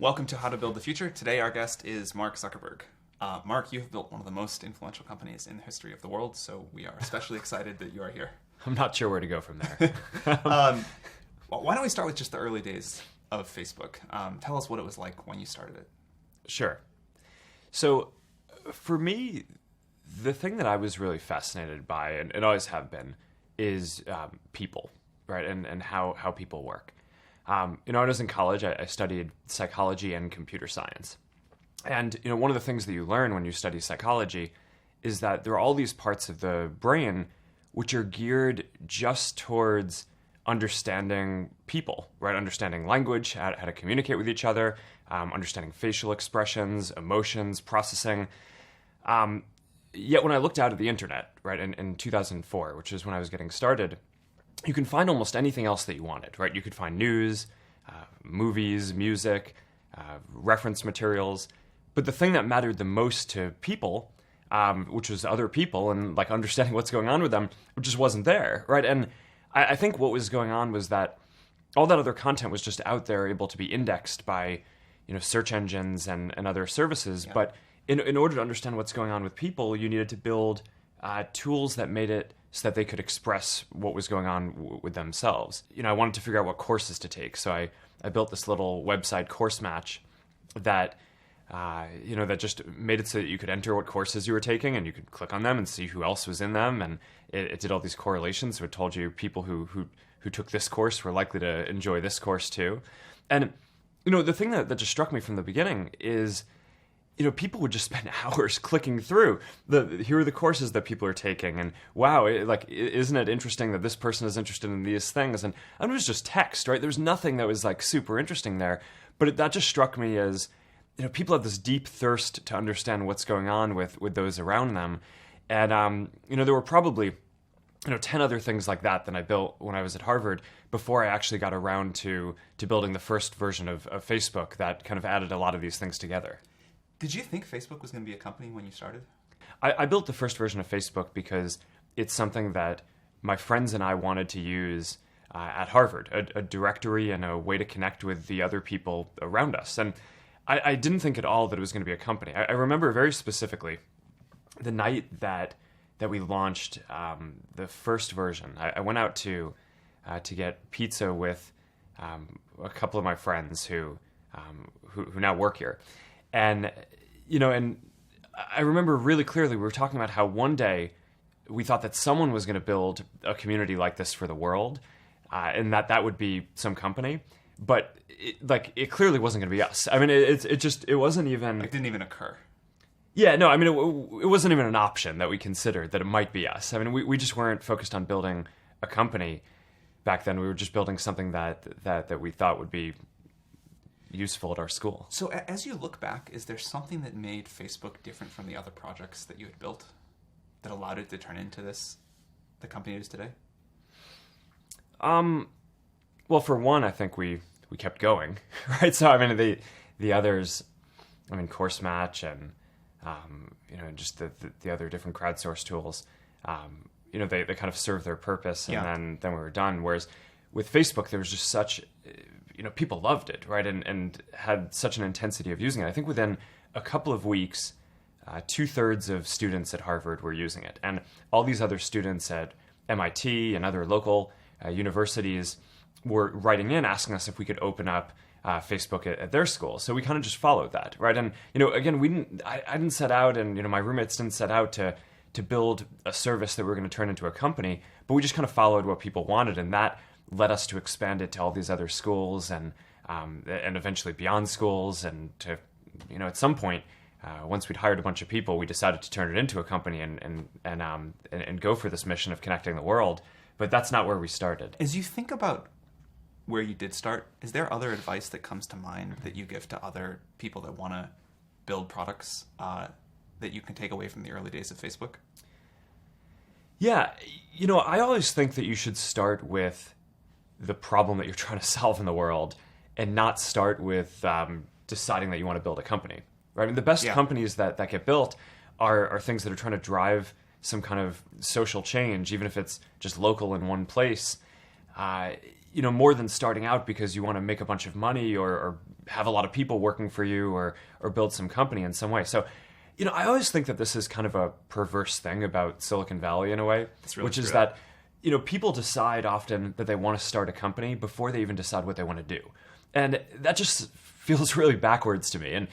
Welcome to How to Build the Future. Today our guest is Mark Zuckerberg. Mark, you have built one of the most influential companies in the history of the world, so we are especially excited that you are here. I'm not sure where to go from there. Well, why don't we start with just the early days of Facebook? Tell us what it was like when you started it. Sure. So for me, the thing that I was really fascinated by, and always have been, is people, right? And how people work. When I was in college, I studied psychology and computer science. And, one of the things that you learn when you study psychology is that there are all these parts of the brain which are geared just towards understanding people, right? Understanding language, how to communicate with each other, understanding facial expressions, emotions, processing. Yet when I looked out at the internet, right, in 2004, which is when I was getting started, you can find almost anything else that you wanted, right? You could find news, movies, music, reference materials. But the thing that mattered the most to people, which was other people and like understanding what's going on with them, just wasn't there, right? And I think what was going on was that all that other content was just out there, able to be indexed by, search engines and other services. Yeah. But in order to understand what's going on with people, you needed to build tools that made it so that they could express what was going on with themselves. I wanted to figure out what courses to take. So I built this little website, Course Match, that that just made it so that you could enter what courses you were taking and you could click on them and see who else was in them. And it did all these correlations. So it told you people who took this course were likely to enjoy this course too. And, the thing that just struck me from the beginning is, people would just spend hours clicking through here are the courses that people are taking, and wow, isn't it interesting that this person is interested in these things? And it was just text, right? There was nothing that was like super interesting there, but that just struck me as, people have this deep thirst to understand what's going on with those around them, and there were probably 10 other things like that I built when I was at Harvard before I actually got around to building the first version of Facebook that kind of added a lot of these things together. Did you think Facebook was going to be a company when you started? I built the first version of Facebook because it's something that my friends and I wanted to use at Harvard, a directory and a way to connect with the other people around us. And I didn't think at all that it was going to be a company. I remember very specifically the night that we launched the first version. I went out to get pizza with a couple of my friends who now work here. And, and I remember really clearly we were talking about how one day we thought that someone was going to build a community like this for the world, and that would be some company. But it clearly wasn't going to be us. I mean, it wasn't even... It didn't even occur. Yeah, no, I mean, it wasn't even an option that we considered that it might be us. I mean, we just weren't focused on building a company back then. We were just building something that we thought would be useful at our school. So as you look back, is there something that made Facebook different from the other projects that you had built that allowed it to turn into the company it is today? Well, for one, I think we kept going, right? So, I mean, the others, Course Match and, just the other different crowdsourced tools, they kind of served their purpose, and then we were done. Whereas with Facebook, there was just such... people loved it, right? And had such an intensity of using it. I think within a couple of weeks, 2/3 of students at Harvard were using it. And all these other students at MIT and other local universities were writing in, asking us if we could open up Facebook at their school. So we kind of just followed that, right? And, again, I didn't set out, and, my roommates didn't set out to build a service that we were going to turn into a company, but we just kind of followed what people wanted, and that led us to expand it to all these other schools and eventually beyond schools. And to, at some point, once we'd hired a bunch of people, we decided to turn it into a company and go for this mission of connecting the world. But that's not where we started. As you think about where you did start, is there other advice that comes to mind that you give to other people that want to build products that you can take away from the early days of Facebook? Yeah, I always think that you should start with the problem that you're trying to solve in the world and not start with deciding that you want to build a company, right? I mean, the best companies that get built are things that are trying to drive some kind of social change, even if it's just local in one place. more than starting out because you want to make a bunch of money or have a lot of people working for you or build some company in some way. So, I always think that this is kind of a perverse thing about Silicon Valley in a way, really which is true. that, people decide often that they want to start a company before they even decide what they want to do. And that just feels really backwards to me. And,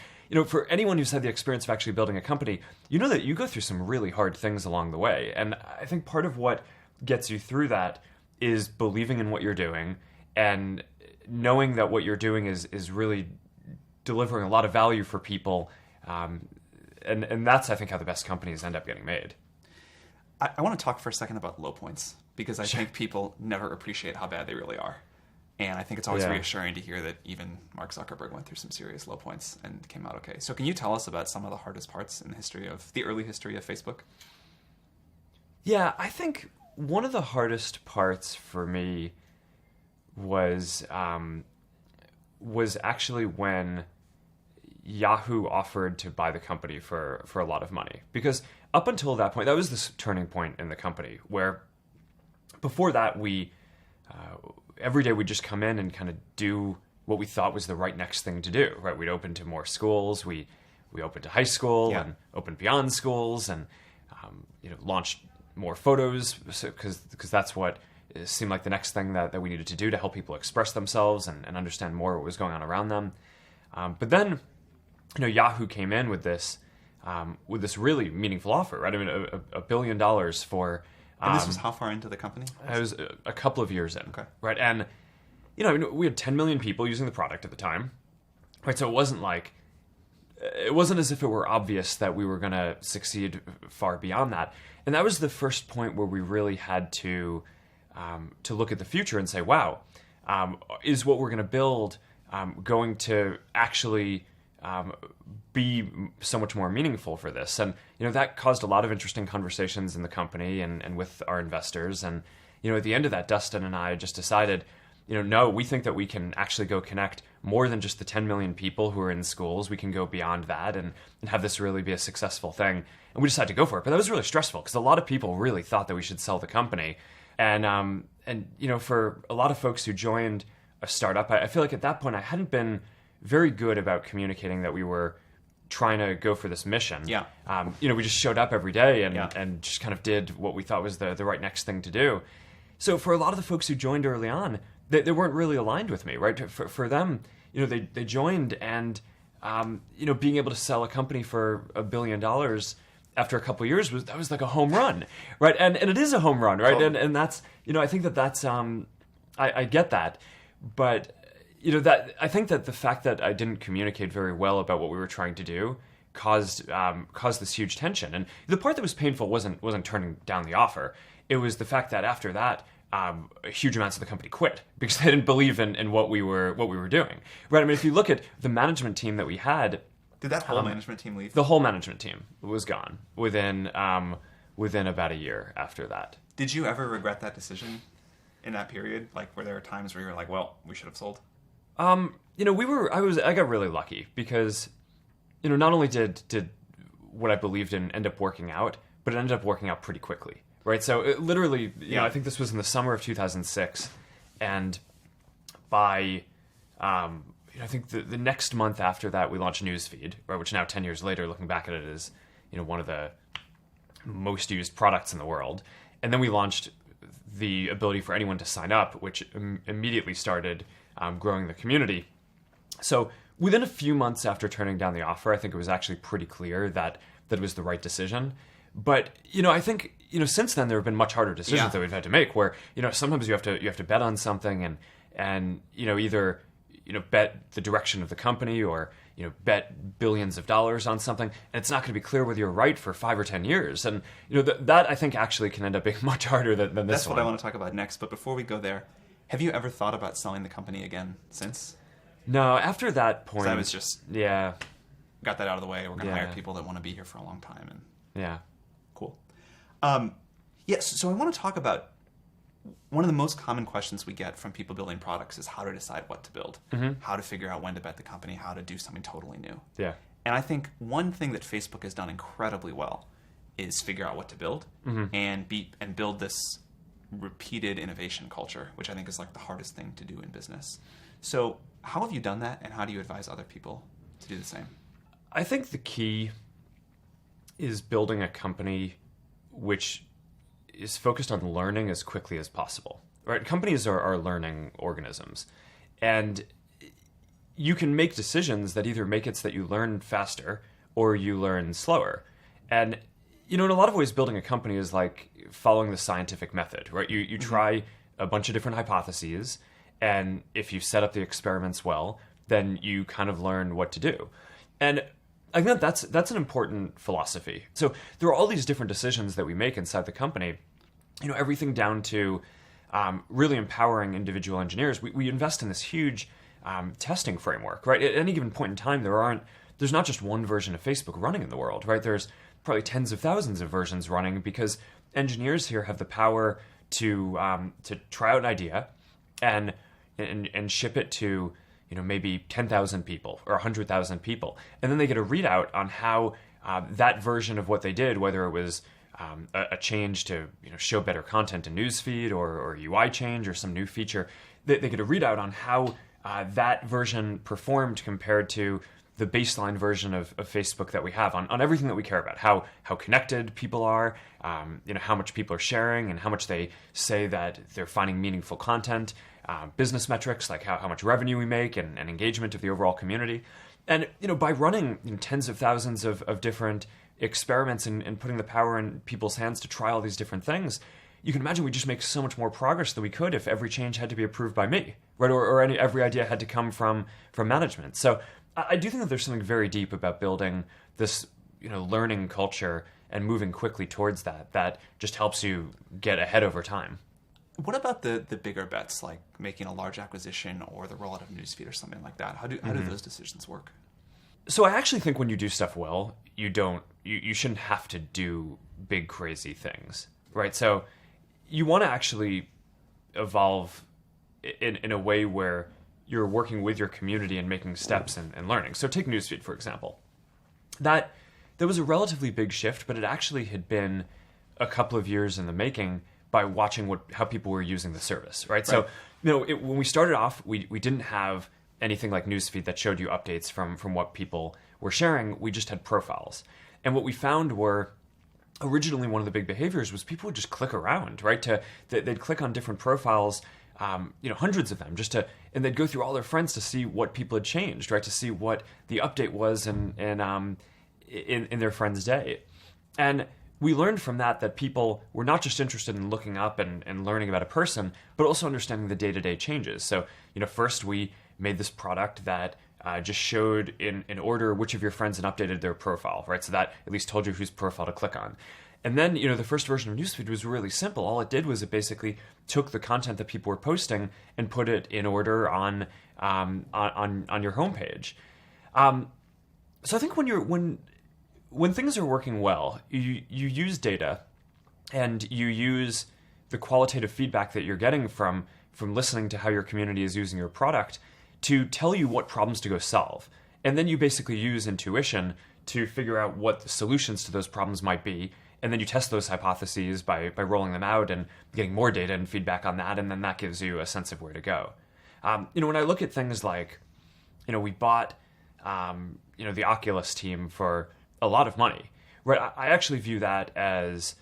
for anyone who's had the experience of actually building a company, you know that you go through some really hard things along the way. And I think part of what gets you through that is believing in what you're doing and knowing that what you're doing is really delivering a lot of value for people. And that's, I think, how the best companies end up getting made. I want to talk for a second about low points, because I think people never appreciate how bad they really are. And I think it's always reassuring to hear that even Mark Zuckerberg went through some serious low points and came out okay. So can you tell us about some of the hardest parts in the early history of Facebook? Yeah, I think one of the hardest parts for me was actually when Yahoo offered to buy the company for a lot of money. Because up until that point, that was this turning point in the company where before that we every day we'd just come in and kind of do what we thought was the right next thing to do, right? We'd open to more schools. We opened to high school and opened beyond schools and launched more photos because that's what seemed like the next thing that we needed to do to help people express themselves and understand more what was going on around them. But then, Yahoo came in with this really meaningful offer, right? I mean, $1 billion for. And this was how far into the company? It was a couple of years in, okay, right? And we had 10 million people using the product at the time, right? So it wasn't as if it were obvious that we were going to succeed far beyond that. And that was the first point where we really had to look at the future and say, wow, is what we're going to build going to actually be so much more meaningful for this? And, that caused a lot of interesting conversations in the company and with our investors. And, at the end of that, Dustin and I just decided, no, we think that we can actually go connect more than just the 10 million people who are in schools. We can go beyond that and have this really be a successful thing. And we decided to go for it. But that was really stressful because a lot of people really thought that we should sell the company. And for a lot of folks who joined a startup, I feel like at that point I hadn't been very good about communicating that we were trying to go for this mission. Yeah. We just showed up every day and just kind of did what we thought was the right next thing to do. So for a lot of the folks who joined early on, they weren't really aligned with me, right? For them, they joined and, being able to sell a company for $1 billion after a couple of years was like a home run, right? And it is a home run, right? Oh. And that's, I think that's, I get that. But that I think that the fact that I didn't communicate very well about what we were trying to do caused this huge tension. And the part that was painful wasn't turning down the offer. It was the fact that after that, huge amounts of the company quit because they didn't believe in what we were doing. Right? I mean, if you look at the management team that we had, did that whole management team leave? The whole management team was gone within about a year after that. Did you ever regret that decision in that period? Like, were there times where you were like, well, we should have sold? I got really lucky because, not only did what I believed in end up working out, but it ended up working out pretty quickly, right? So it literally, I think this was in the summer of 2006, and by, I think the next month after that, we launched Newsfeed, right? Which now 10 years later, looking back at it, is, one of the most used products in the world. And then we launched the ability for anyone to sign up, which immediately started growing the community. So within a few months after turning down the offer, I think it was actually pretty clear that it was the right decision. But, I think, since then there have been much harder decisions that we've had to make where, sometimes you have to bet on something and either, bet the direction of the company or, bet billions of dollars on something, and it's not going to be clear whether you're right for 5 or 10 years. And, that I think actually can end up being much harder than this one. That's what I want to talk about next. But before we go there, have you ever thought about selling the company again since? No, after that point... I was just... Yeah. Got that out of the way. We're going to hire people that want to be here for a long time. And yeah. Cool. So I want to talk about one of the most common questions we get from people building products is how to decide what to build, how to figure out when to bet the company, how to do something totally new. Yeah. And I think one thing that Facebook has done incredibly well is figure out what to build and build this repeated innovation culture, which I think is like the hardest thing to do in business. So how have you done that, and how do you advise other people to do the same? I think the key is building a company which is focused on learning as quickly as possible. Right? Companies are learning organisms, and you can make decisions that either make it so that you learn faster or you learn slower. And in a lot of ways, building a company is like following the scientific method, right? You try a bunch of different hypotheses, and if you set up the experiments well, then you kind of learn what to do. And I think that's an important philosophy. So there are all these different decisions that we make inside the company, everything down to really empowering individual engineers. We invest in this huge testing framework, right? At any given point in time, there's not just one version of Facebook running in the world, right? There's probably tens of thousands of versions running, because engineers here have the power to try out an idea and ship it to maybe 10,000 people or 100,000 people, and then they get a readout on how that version of what they did, whether it was a change to show better content in newsfeed or UI change or some new feature, they get a readout on how that version performed compared to the baseline version of Facebook that we have on everything that we care about, how connected people are, how much people are sharing and how much they say that they're finding meaningful content, business metrics like how much revenue we make and engagement of the overall community. And by running tens of thousands of different experiments and putting the power in people's hands to try all these different things, you can imagine we just make so much more progress than we could if every change had to be approved by me, right? Or every idea had to come from management. So I do think that there's something very deep about building this, learning culture and moving quickly towards that just helps you get ahead over time. What about the bigger bets, like making a large acquisition or the rollout of newsfeed or something like that? How do those decisions work? So I actually think when you do stuff well, you shouldn't have to do big crazy things, right? So you want to actually evolve in a way where you're working with your community and making steps and learning. So take newsfeed, for example. That was a relatively big shift, but it actually had been a couple of years in the making by watching how people were using the service, right? So, when we started off, we didn't have anything like newsfeed that showed you updates from what people were sharing. We just had profiles. And what we found were, originally one of the big behaviors was people would just click around, right? They'd click on different profiles, hundreds of them, and they'd go through all their friends to see what people had changed, right? To see what the update was in their friend's day. And we learned from that people were not just interested in looking up and learning about a person, but also understanding the day-to-day changes. So, first we made this product that just showed in order which of your friends had updated their profile, right? So that at least told you whose profile to click on. And then, the first version of newsfeed was really simple. All it did was it basically took the content that people were posting and put it in order on your homepage. So I think when things are working well, you use data and you use the qualitative feedback that you're getting from listening to how your community is using your product to tell you what problems to go solve. And then you basically use intuition to figure out what the solutions to those problems might be. And then you test those hypotheses by rolling them out and getting more data and feedback on that. And then that gives you a sense of where to go. When I look at things like, we bought, the Oculus team for a lot of money, right? I actually view that as,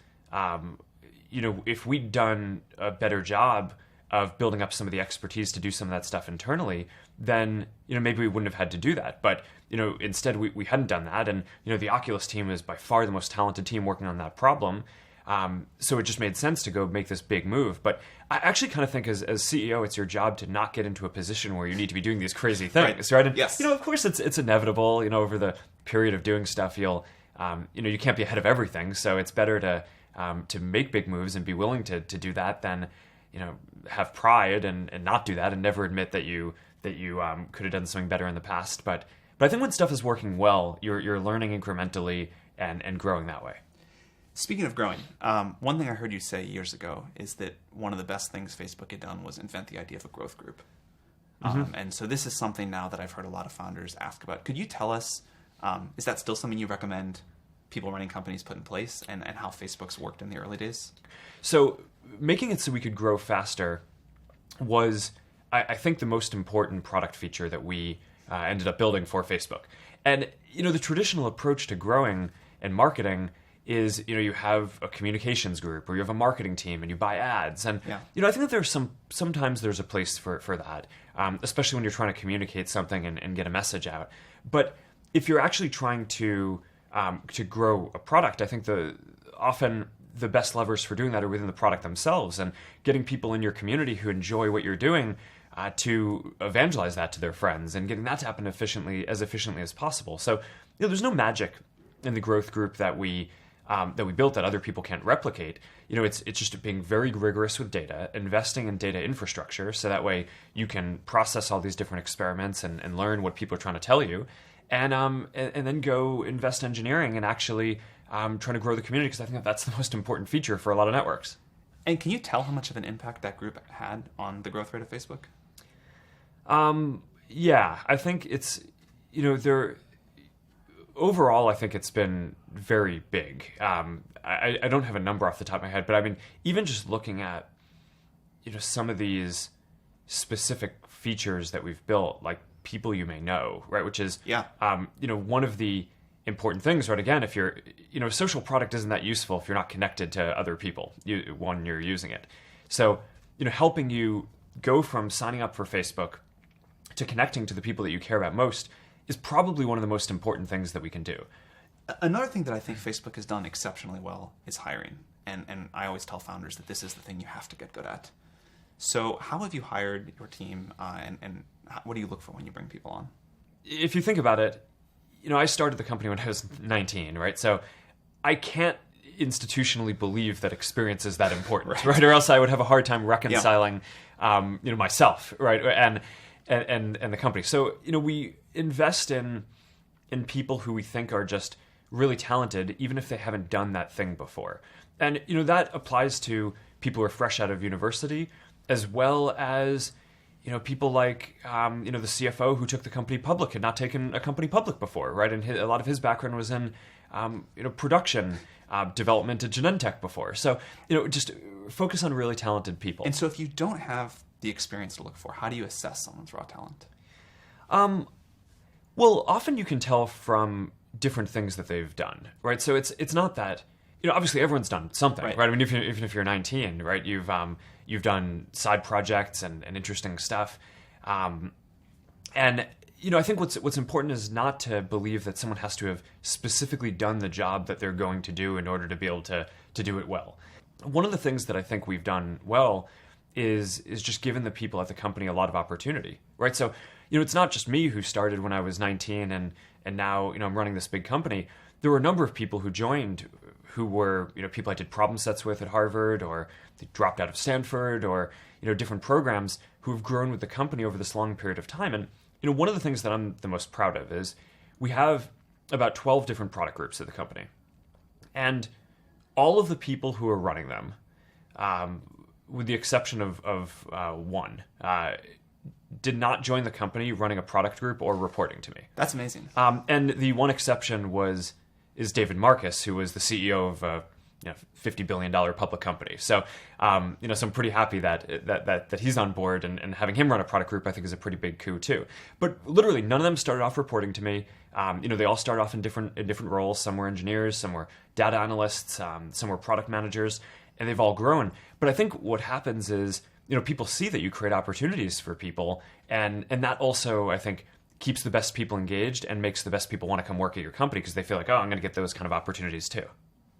if we'd done a better job of building up some of the expertise to do some of that stuff internally, then, maybe we wouldn't have had to do that. But, instead we hadn't done that. And, the Oculus team is by far the most talented team working on that problem. So it just made sense to go make this big move. But I actually kind of think as CEO, it's your job to not get into a position where you need to be doing these crazy things, right? And, yes. Of course it's inevitable, over the period of doing stuff, you can't be ahead of everything. So it's better to make big moves and be willing to do that than, have pride and not do that and never admit that you could have done something better in the past. But I think when stuff is working well, you're learning incrementally and growing that way. Speaking of growing, one thing I heard you say years ago is that one of the best things Facebook had done was invent the idea of a growth group. And so this is something now that I've heard a lot of founders ask about. Could you tell us, is that still something you recommend people running companies put in place and how Facebook's worked in the early days? So making it so we could grow faster was, I think, the most important product feature that we ended up building for Facebook. And, the traditional approach to growing and marketing is, you have a communications group or you have a marketing team and you buy ads. And, I think that there's sometimes there's a place for that, especially when you're trying to communicate something and get a message out. But if you're actually trying to grow a product, I think often the best levers for doing that are within the product themselves and getting people in your community who enjoy what you're doing to evangelize that to their friends and getting that to happen efficiently as possible. So, there's no magic in the growth group that we built that other people can't replicate. It's just being very rigorous with data, investing in data infrastructure, so that way you can process all these different experiments and learn what people are trying to tell you, and then go invest in engineering and actually trying to grow the community, because I think that's the most important feature for a lot of networks. And can you tell how much of an impact that group had on the growth rate of Facebook? Yeah, I think it's, overall, I think it's been very big. I don't have a number off the top of my head, but I mean, even just looking at, some of these specific features that we've built, like people you may know, right? Which is, one of the important things, right? Again, if you're, a social product isn't that useful if you're not connected to other people when you're using it. So, helping you go from signing up for Facebook to connecting to the people that you care about most is probably one of the most important things that we can do. Another thing that I think Facebook has done exceptionally well is hiring. And I always tell founders that this is the thing you have to get good at. So how have you hired your team, and what do you look for when you bring people on? If you think about it, I started the company when I was 19, right? So I can't institutionally believe that experience is that important, right? Or else I would have a hard time reconciling, myself, right? And the company. So, we invest in people who we think are just really talented, even if they haven't done that thing before. And, that applies to people who are fresh out of university, as well as, people like, the CFO who took the company public, had not taken a company public before, right? And a lot of his background was in, production, development at Genentech before. So, just focus on really talented people. And so if you don't have the experience to look for, how do you assess someone's raw talent? Well, often you can tell from different things that they've done, right? So it's not that, obviously everyone's done something, right? I mean, even if you're 19, right, you've done side projects and interesting stuff, and I think what's important is not to believe that someone has to have specifically done the job that they're going to do in order to be able to do it well. One of the things that I think we've done well is just given the people at the company a lot of opportunity, right? So, it's not just me who started when I was 19 and now, I'm running this big company. There were a number of people who joined who were, people I did problem sets with at Harvard, or they dropped out of Stanford, or, different programs who have grown with the company over this long period of time. And, one of the things that I'm the most proud of is we have about 12 different product groups at the company. And all of the people who are running them, with the exception of one, did not join the company running a product group or reporting to me. That's amazing. And the one exception is David Marcus, who was the CEO of a $50 billion public company. So, so I'm pretty happy that he's on board, and having him run a product group, I think, is a pretty big coup too. But literally, none of them started off reporting to me. They all started off in different roles. Some were engineers, some were data analysts, some were product managers, and they've all grown. But I think what happens is, people see that you create opportunities for people, and that also, I think, keeps the best people engaged and makes the best people want to come work at your company, because they feel like, I'm going to get those kind of opportunities too.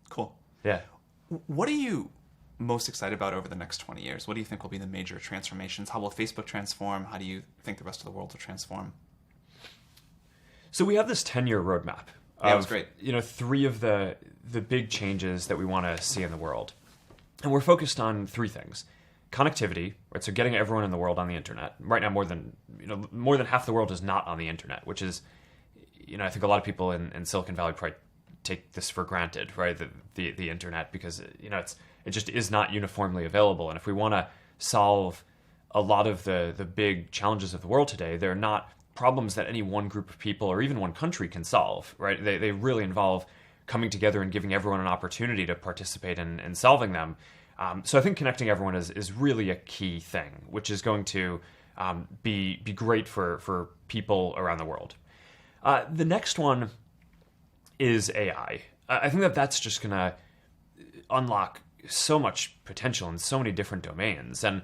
Cool. Yeah. What are you most excited about over the next 20 years? What do you think will be the major transformations? How will Facebook transform? How do you think the rest of the world will transform? So we have this 10-year roadmap. Yeah, it was great. 3 of the big changes that we want to see in the world. And we're focused on 3 things. Connectivity, right? So getting everyone in the world on the internet. Right now, more than half the world is not on the internet, which is, I think a lot of people in Silicon Valley probably take this for granted, right? The internet, because it just is not uniformly available. And if we want to solve a lot of the big challenges of the world today, they're not problems that any one group of people or even one country can solve, right? They really involve coming together and giving everyone an opportunity to participate in solving them. So I think connecting everyone is really a key thing, which is going to be great for people around the world. The next one is AI. I think that's just going to unlock so much potential in so many different domains. And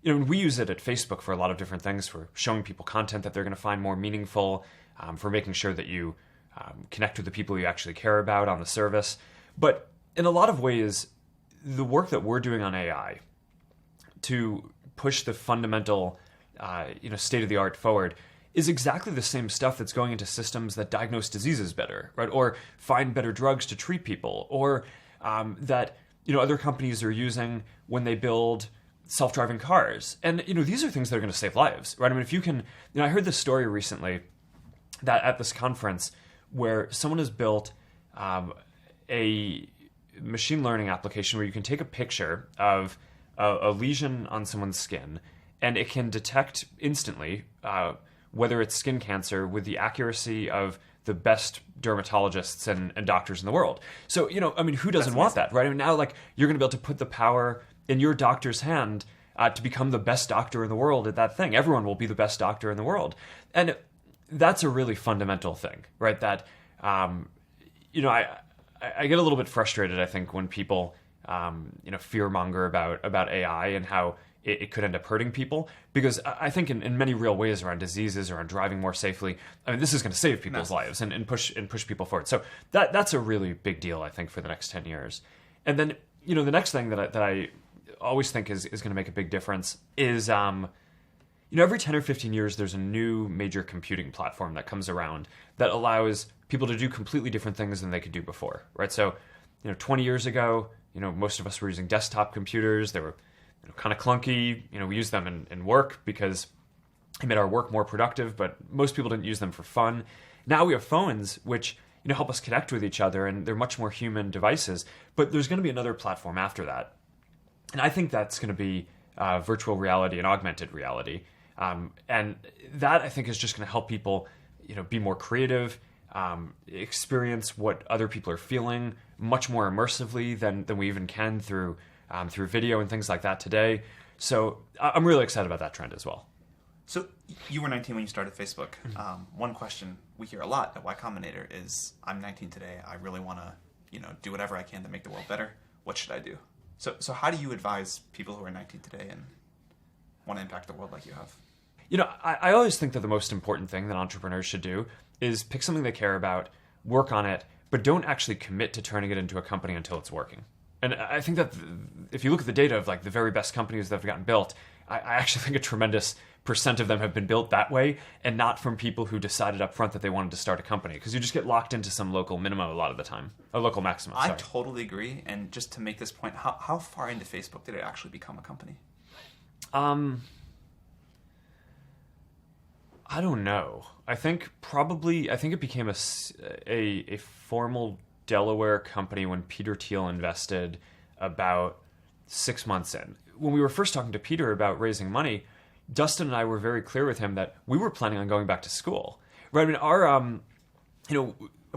we use it at Facebook for a lot of different things, for showing people content that they're going to find more meaningful, for making sure that you connect with the people you actually care about on the service. But in a lot of ways, the work that we're doing on AI to push the fundamental state of the art forward is exactly the same stuff that's going into systems that diagnose diseases better, right? Or find better drugs to treat people, or that other companies are using when they build self-driving cars. And these are things that are going to save lives, right? I mean, if you can, I heard this story recently that at this conference where someone has built a machine learning application where you can take a picture of a lesion on someone's skin, and it can detect instantly whether it's skin cancer with the accuracy of the best dermatologists and doctors in the world. So, who doesn't want that, right? I mean, now, you're going to be able to put the power in your doctor's hand to become the best doctor in the world at that thing. Everyone will be the best doctor in the world. And that's a really fundamental thing, right? That, I get a little bit frustrated, I think, when people, fearmonger about AI and how it could end up hurting people, because I think in many real ways around diseases, around driving more safely, this is going to save people's lives and push people forward. So that's a really big deal, I think, for the next 10 years. And then, the next thing that I always think is going to make a big difference is, every 10 or 15 years, there's a new major computing platform that comes around that allows people to do completely different things than they could do before, right? So, 20 years ago, most of us were using desktop computers. They were kind of clunky. We used them in work because it made our work more productive, but most people didn't use them for fun. Now we have phones which help us connect with each other, and they're much more human devices. But there's going to be another platform after that, and I think that's going to be virtual reality and augmented reality. And that, I think, is just going to help people be more creative, experience what other people are feeling much more immersively than we even can through video and things like that today. So I'm really excited about that trend as well. So you were 19 when you started Facebook. One question we hear a lot at Y Combinator is, I'm 19 today. I really want to, do whatever I can to make the world better. What should I do? So how do you advise people who are 19 today and want to impact the world like you have? I always think that the most important thing that entrepreneurs should do is pick something they care about, work on it, but don't actually commit to turning it into a company until it's working. And I think that if you look at the data of the very best companies that have gotten built, I actually think a tremendous % of them have been built that way, and not from people who decided up front that they wanted to start a company, because you just get locked into some local minimum a lot of the time, a local maximum. I totally agree. And just to make this point, how far into Facebook did it actually become a company? I don't know. I think it became a formal Delaware company when Peter Thiel invested about 6 months in. When we were first talking to Peter about raising money, Dustin and I were very clear with him that we were planning on going back to school. Right? I mean,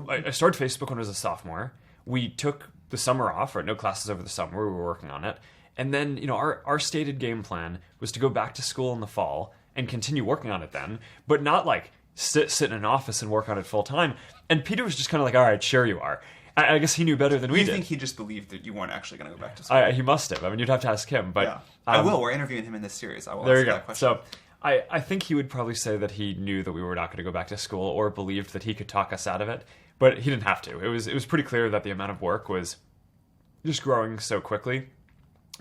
I started Facebook when I was a sophomore. We took the summer off, right? No classes over the summer. We were working on it. And then, our stated game plan was to go back to school in the fall and continue working on it then, but not sit in an office and work on it full time. And Peter was just kind of all right, sure you are. I guess he knew better than we did. You think he just believed that you weren't actually going to go back to school? He must have. I mean, you'd have to ask him. But yeah. I will. We're interviewing him in this series. I will there ask you go. That question. So I think he would probably say that he knew that we were not going to go back to school, or believed that he could talk us out of it. But he didn't have to. It was pretty clear that the amount of work was just growing so quickly.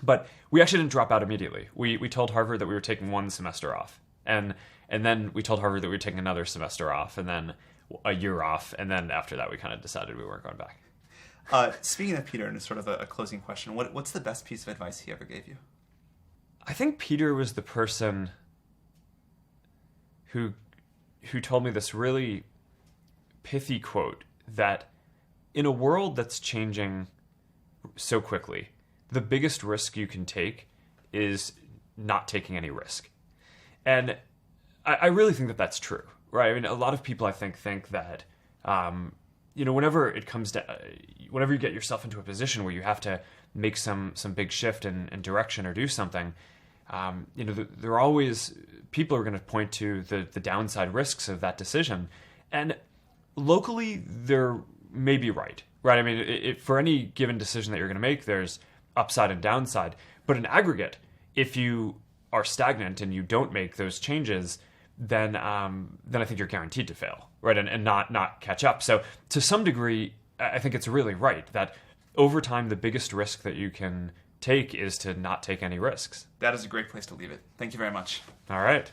But we actually didn't drop out immediately. We told Harvard that we were taking 1 semester off. And then we told Harvard that we were taking another semester off, and then a year off. And then after that, we kind of decided we weren't going back. Speaking of Peter, and sort of a closing question, what's the best piece of advice he ever gave you? I think Peter was the person who told me this really pithy quote that in a world that's changing so quickly, the biggest risk you can take is not taking any risk. And I really think that that's true, right? I mean, a lot of people, I think that, whenever it comes to, whenever you get yourself into a position where you have to make some big shift in direction or do something, there are always people are going to point to the downside risks of that decision, and locally they're maybe right. I mean, for any given decision that you're going to make, there's upside and downside. But in aggregate, if you are stagnant and you don't make those changes, then I think you're guaranteed to fail, right? And not catch up. So to some degree, I think it's really right that over time, the biggest risk that you can take is to not take any risks. That is a great place to leave it. Thank you very much. All right.